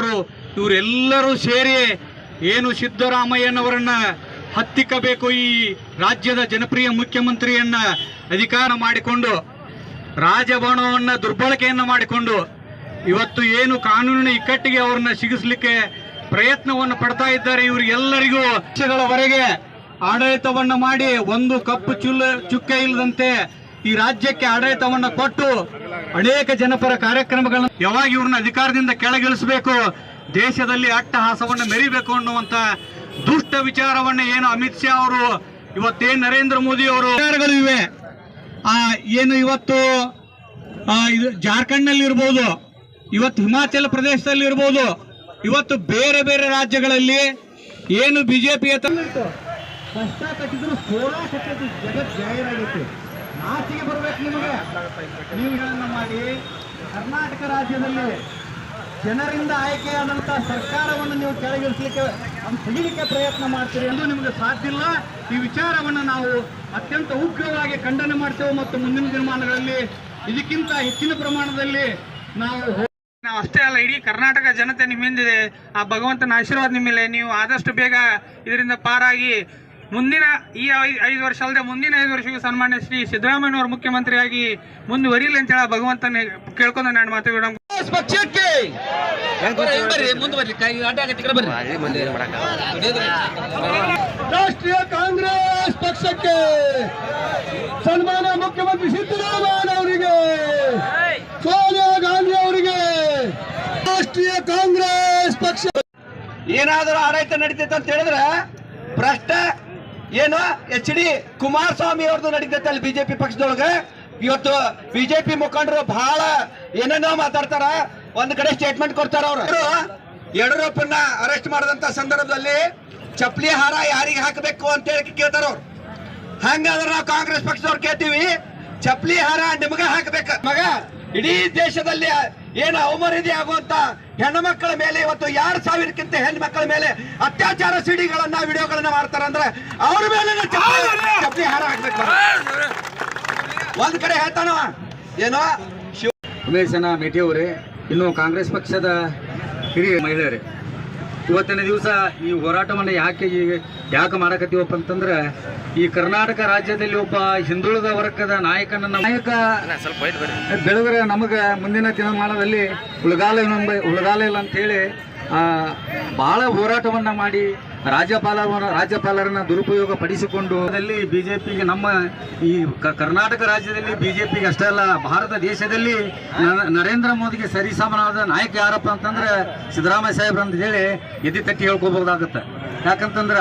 ಅವರು ಇವರೆಲ್ಲರೂ ಸೇರಿ ಏನು ಸಿದ್ದರಾಮಯ್ಯನವರನ್ನ ಹತ್ತಿಕ್ಕಬೇಕು, ಈ ರಾಜ್ಯದ ಜನಪ್ರಿಯ ಮುಖ್ಯಮಂತ್ರಿಯನ್ನ ಅಧಿಕಾರ ಮಾಡಿಕೊಂಡು ರಾಜಭವನವನ್ನ ದುರ್ಬಳಕೆಯನ್ನ ಮಾಡಿಕೊಂಡು ಇವತ್ತು ಏನು ಕಾನೂನಿನ ಇಕ್ಕಟ್ಟಿಗೆ ಅವರನ್ನ ಸಿಗಿಸ್ಲಿಕ್ಕೆ ಪ್ರಯತ್ನವನ್ನು ಪಡ್ತಾ ಇದ್ದಾರೆ. ಇವರಿಗೆಲ್ಲರಿಗೂ ವರ್ಷಗಳವರೆಗೆ ಆಡಳಿತವನ್ನ ಮಾಡಿ ಒಂದು ಕಪ್ಪು ಚುಕ್ಕೆ ಇಲ್ಲದಂತೆ ಈ ರಾಜ್ಯಕ್ಕೆ ಆಡಳಿತವನ್ನ ಕೊಟ್ಟು ಅನೇಕ ಜನಪರ ಕಾರ್ಯಕ್ರಮಗಳನ್ನು ಯಾವಾಗ ಇವ್ರನ್ನ ಅಧಿಕಾರದಿಂದ ಕೆಳಗಿಳಿಸಬೇಕು, ದೇಶದಲ್ಲಿ ಅಟ್ಟಹಾಸವನ್ನ ಮೆರಿಬೇಕು ಅನ್ನುವಂತ ದುಷ್ಟ ವಿಚಾರವನ್ನ ಏನು ಅಮಿತ್ ಶಾ ಅವರು ಇವತ್ತೇನು ನರೇಂದ್ರ ಮೋದಿ ಅವರು ವಿಚಾರಗಳು ಇವೆ. ಏನು ಇವತ್ತು ಇದು ಜಾರ್ಖಂಡ್ನಲ್ಲಿ ಇರ್ಬೋದು, ಇವತ್ತು ಹಿಮಾಚಲ ಪ್ರದೇಶದಲ್ಲಿ ಇರ್ಬೋದು, ಇವತ್ತು ಬೇರೆ ಬೇರೆ ರಾಜ್ಯಗಳಲ್ಲಿ ಏನು ಬಿಜೆಪಿ ಕಷ್ಟ ಕಟ್ಟಿದ್ರು ಸೋಲಾ ಕಟ್ಟಿದ್ರು ಜಗತ್ ಜಾಹೀರಾಗೈತಿ. ನಾಚಿಗೆ ಬರ್ಬೇಕು ನಿಮಗೆ. ನೀವುಗಳನ್ನ ಮಾಡಿ ಕರ್ನಾಟಕ ರಾಜ್ಯದಲ್ಲಿ ಜನರಿಂದ ಆಯ್ಕೆಯಾದಂಥ ಸರ್ಕಾರವನ್ನು ನೀವು ಕೆಳಗಿಳಿಸಲಿಕ್ಕೆ ತೆಗಿಲಿಕ್ಕೆ ಪ್ರಯತ್ನ ಮಾಡ್ತೀರಿ ಎಂದು ನಿಮಗೆ ಸಾಧ್ಯ ಇಲ್ಲ. ಈ ವಿಚಾರವನ್ನು ನಾವು ಅತ್ಯಂತ ಉಗ್ರವಾಗಿ ಖಂಡನೆ ಮಾಡ್ತೇವೆ ಮತ್ತು ಮುಂದಿನ ದಿನಮಾನಗಳಲ್ಲಿ ಇದಕ್ಕಿಂತ ಹೆಚ್ಚಿನ ಪ್ರಮಾಣದಲ್ಲಿ ನಾವು ಅಷ್ಟೇ ಅಲ್ಲ, ಇಡೀ ಕರ್ನಾಟಕ ಜನತೆ ನಿಮ್ಮಿಂದಿದೆ. ಆ ಭಗವಂತನ ಆಶೀರ್ವಾದ ನಿಮ್ಮ ಮೇಲೆ. ನೀವು ಆದಷ್ಟು ಬೇಗ ಇದರಿಂದ ಪಾರಾಗಿ ಮುಂದಿನ ಈ 5 ವರ್ಷ ಅಲ್ಲದೆ ಮುಂದಿನ 5 ವರ್ಷಕ್ಕೂ ಸನ್ಮಾನ್ಯ ಶ್ರೀ ಸಿದ್ದರಾಮಯ್ಯನವರು ಮುಖ್ಯಮಂತ್ರಿಯಾಗಿ ಮುಂದುವರಿಯಲಿ ಅಂತ ಹೇಳಿ ಭಗವಂತನ ಕೇಳ್ಕೊಂಡು ನಾನು ಮಾತಾಡೋಣ. ಪಕ್ಷಕ್ಕೆ ರಾಷ್ಟ್ರೀಯ ಕಾಂಗ್ರೆಸ್ ಪಕ್ಷಕ್ಕೆ ಸನ್ಮಾನ್ಯ ಮುಖ್ಯಮಂತ್ರಿ ಸಿದ್ದರಾಮಯ್ಯ ಅವರಿಗೆ, ಸೋನಿಯಾ ಗಾಂಧಿ ಅವರಿಗೆ ರಾಷ್ಟ್ರೀಯ ಕಾಂಗ್ರೆಸ್ ಪಕ್ಷ ಏನಾದರೂ ಆಡಳಿತ ನಡೀತೈತೆ ಅಂತ ಹೇಳಿದ್ರೆ ಭ್ರಷ್ಟ ಏನು HD ಕುಮಾರಸ್ವಾಮಿ ಅವ್ರದ್ದು ನಡೀತೈತೆ ಅಲ್ಲಿ ಬಿಜೆಪಿ ಪಕ್ಷದೊಳಗೆ. ಇವತ್ತು ಬಿಜೆಪಿ ಮುಖಂಡರು ಬಹಳ ಏನೇನೋ ಮಾತಾಡ್ತಾರ, ಒಂದ್ ಕಡೆ ಸ್ಟೇಟ್ಮೆಂಟ್ ಕೊಡ್ತಾರ. ಅವರು ಯಡಿಯೂರಪ್ಪನ ಅರೆಸ್ಟ್ ಮಾಡಿದಂತ ಸಂದರ್ಭದಲ್ಲಿ ಚಪ್ಪಲಿ ಹಾರ ಯಾರಿಗೆ ಹಾಕಬೇಕು ಅಂತ ಹೇಳಿ ಕೇಳ್ತಾರ ಅವ್ರು. ಹಂಗಾದ್ರೆ ನಾವು ಕಾಂಗ್ರೆಸ್ ಪಕ್ಷದವ್ರು ಕೇಳ್ತೀವಿ, ಚಪ್ಪಲಿ ಹಾರ ನಿಮಗ ಹಾಕಬೇಕ. ಮಗ ಇಡೀ ದೇಶದಲ್ಲಿ ಏನು ಅವಮರ್ಯಾದೆ ಆಗುವಂತ ಹೆಣ್ಣು ಮಕ್ಕಳ ಮೇಲೆ ಇವತ್ತು 2,000ಕ್ಕಿಂತ ಹೆಣ್ಣು ಮಕ್ಕಳ ಮೇಲೆ ಅತ್ಯಾಚಾರ ಸಿಡಿಗಳನ್ನ ವಿಡಿಯೋಗಳನ್ನ ಮಾಡ್ತಾರಂದ್ರೆ ಅವ್ರ ಮೇಲೆ ಚಪ್ಪಲಿ ಹಾರ ಹಾಕ್ಬೇಕು. ಒಂದ್ ಕಡೆ ಹೇಳ್ತಾನವ ಏನೋ ಉಮೇಶನ ಮೇಟಿಯವರೇ, ಇನ್ನು ಕಾಂಗ್ರೆಸ್ ಪಕ್ಷದ ಹಿರಿಯ ಮಹಿಳೆಯರೇ, ಇವತ್ತಿನ ದಿವಸ ಈ ಹೋರಾಟವನ್ನು ಯಾಕೆ ಮಾಡಕತ್ತೀವಪ್ಪ ಅಂತಂದ್ರೆ, ಈ ಕರ್ನಾಟಕ ರಾಜ್ಯದಲ್ಲಿ ಒಬ್ಬ ಹಿಂದುಳಿದ ವರ್ಗದ ನಾಯಕ ಬೆಳೆದ್ರೆ ನಮಗೆ ಮುಂದಿನ ದಿನಮಾನದಲ್ಲಿ ಉಳಗಾಲ ಇಲ್ಲ ಅಂತ ಹೇಳಿ ಬಹಳ ಹೋರಾಟವನ್ನ ಮಾಡಿ ರಾಜ್ಯಪಾಲರನ್ನ ದುರುಪಯೋಗ ಪಡಿಸಿಕೊಂಡು ಬಿಜೆಪಿಗೆ ನಮ್ಮ ಈ ಕರ್ನಾಟಕ ರಾಜ್ಯದಲ್ಲಿ ಬಿಜೆಪಿಗೆ ಅಷ್ಟೇ ಅಲ್ಲ, ಭಾರತ ದೇಶದಲ್ಲಿ ನರೇಂದ್ರ ಮೋದಿಗೆ ಸರಿಸಮಾನವಾದ ನಾಯಕ ಯಾರಪ್ಪ ಅಂತಂದ್ರೆ ಸಿದ್ದರಾಮಯ್ಯ ಸಾಹೇಬ್ರ ಅಂತ ಹೇಳಿ ಎದೆ ತಟ್ಟಿ ಹೇಳ್ಕೋಬಹುದಾಗುತ್ತೆ. ಯಾಕಂತಂದ್ರೆ